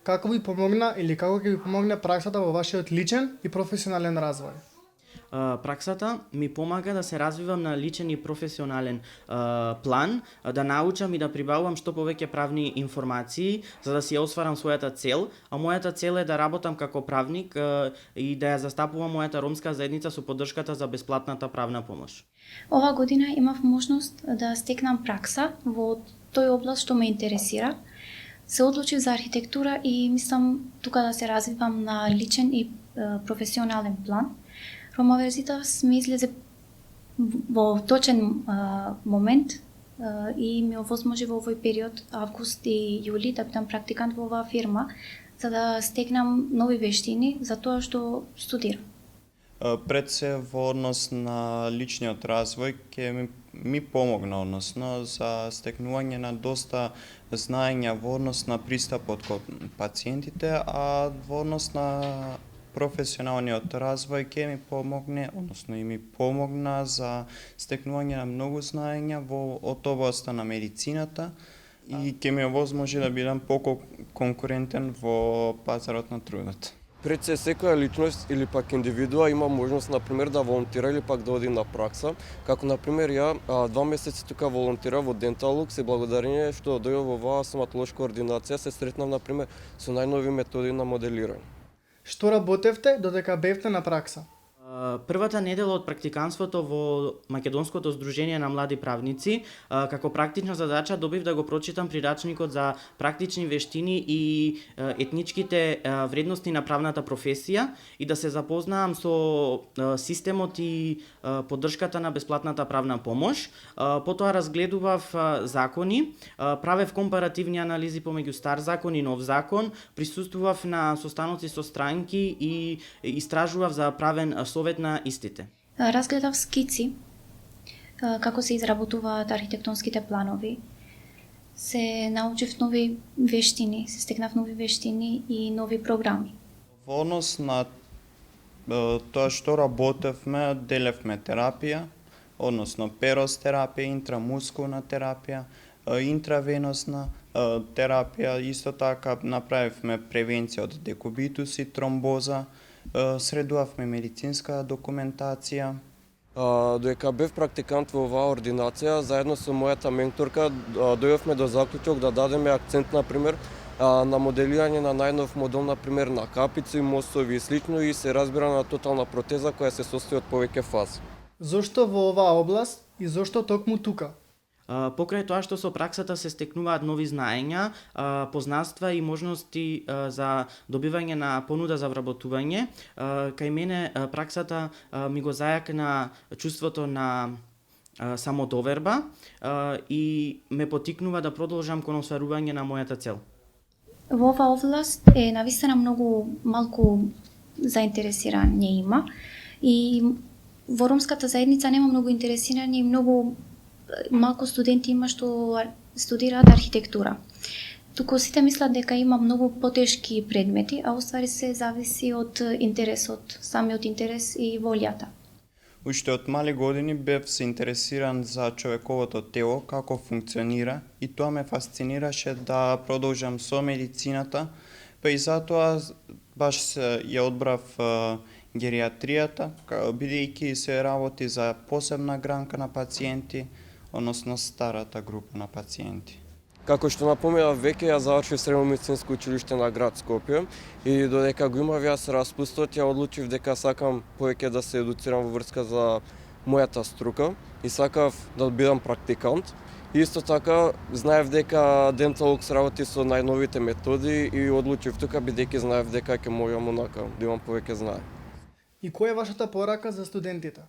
Како ви помогна или како ќе ви помогне праксата во вашиот личен и професионален развој? Праксата ми помага да се развивам на личен и професионален план, да научам и да прибавувам што повеќе правни информации за да си ја осварам својата цел, а мојата цел е да работам како правник и да ја застапувам мојата ромска заедница со поддршката за бесплатната правна помош. Ова година имав можност да стекнам пракса во тој област што ме интересира. Се одлучив за архитектура и мислам тука да се развивам на личен и професионален план. Ромаверзитас ми излезе во точен момент и ми овозможи во овој период, август и јули, да бидам практикант во оваа фирма, за да стекнам нови вештини за тоа што студирам. Пред се во однос на личниот развој ќе ми помогна, односно за стекнување на доста знаења во однос на пристапот кон пациентите, а во однос на професионалниот развој ќе ми помогне, односно и ми помогна за стекнување на многу знаења од областа на медицината и ќе ми овозможи да бидам поконкурентен во пазарот на трудот. Пред се секоја личност или пак индивидуа има можност, например, да волонтира или пак да оди на пракса. Како, например, ја 2 месеци тука волонтира во Денталукс и благодарение што дојдов во оваа стоматолошка ординација се сретнав, например, со најнови методи на моделирање. Што работевте додека бевте на пракса? Првата недела од практиканството во Македонското здружение на млади правници, како практична задача добив да го прочитам прирачникот за практични вештини и етничките вредности на правната професија и да се запознаам со системот и поддршката на бесплатната правна помош. Потоа разгледував закони, правев компаративни анализи помеѓу стар закон и нов закон, присуствував на состаноци со странки и истражував за правен совет на истите. Разгледав скици, како се изработуваат архитектонските планови. Се научив нови вештини, се стекнав нови вештини и нови програми. Во однос на тоа што работевме, делевме терапија, односно перостерапија, интрамускулна терапија, интравеносна терапија, исто така направивме превенција од декубитус и тромбоза, средувавме медицинска документација. Додека бев практикант во оваа ординација, заедно со мојата менторка дојдовме до заклучок да дадеме акцент, например, на моделирање на најнов модел, например, на капици, мостови и слично, и се разбира на тотална протеза која се состои од повеќе фази. Зошто во оваа област и зошто токму тука? Покрај тоа што со праксата се стекнуваат нови знаења, познанства и можности за добивање на понуда за вработување, кај мене праксата ми го зајакна чувството на самодоверба и ме потикнува да продолжам кон осварување на мојата цел. Во оваа област е навистина многу малку заинтересирање има и во ромската заедница нема многу интересирање и многу малку студенти има што студираат архитектура. Туку сите мислат дека има многу потешки предмети, а уствари се зависи од интересот, самиот интерес и волјата. Уште од мали години бев се интересиран за човековото тело, како функционира, и тоа ме фасцинираше да продолжам со медицината, па и затоа баш ја одбрав гериатријата, бидејќи се работи за посебна гранка на пациенти, односно старата група на пациенти. Како што напоменав веќе, ја завршив средно медицинско училиште на град Скопје и додека го имав јас распустот, ја одлучив дека сакам повеќе да се едуцирам во врска за мојата струка и сакав да бидам практикант. И исто така знаев дека Денталукс работи со најновите методи и одлучив тука бидејќи знаев дека ќе можам онака да имам повеќе знае. И која е вашата порака за студентите?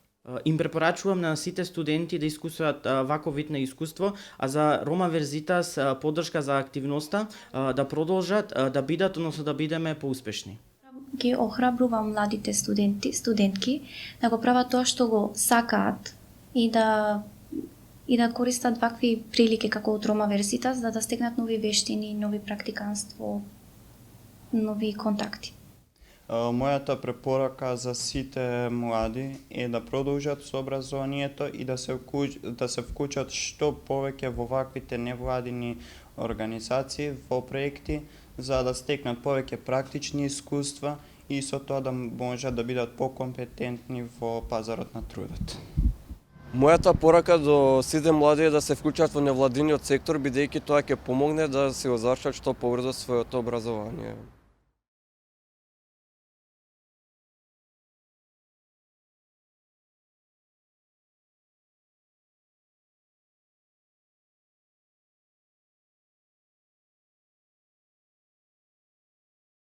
Им препорачувам на сите студенти да искусуваат ваков вид на искуство, а за Ромаверзитас поддршка за активноста да продолжат да бидат, односно да бидеме поуспешни. Ги охрабрувам младите студентки да го прават тоа што го сакаат и да користат вакви прилики како од Ромаверзитас да стекнат нови вештини, нови практиканство, нови контакти. Мојата препорака за сите млади е да продолжат со образованието и да се вклучат што повеќе во ваквите невладини организации во проекти за да стекнат повеќе практични искуства и со тоа да можат да бидат покомпетентни во пазарот на трудот. Мојата порака до сите млади е да се вклучат во невладиниот сектор, бидејќи тоа ќе помогне да се завршат што побрзо своето образование.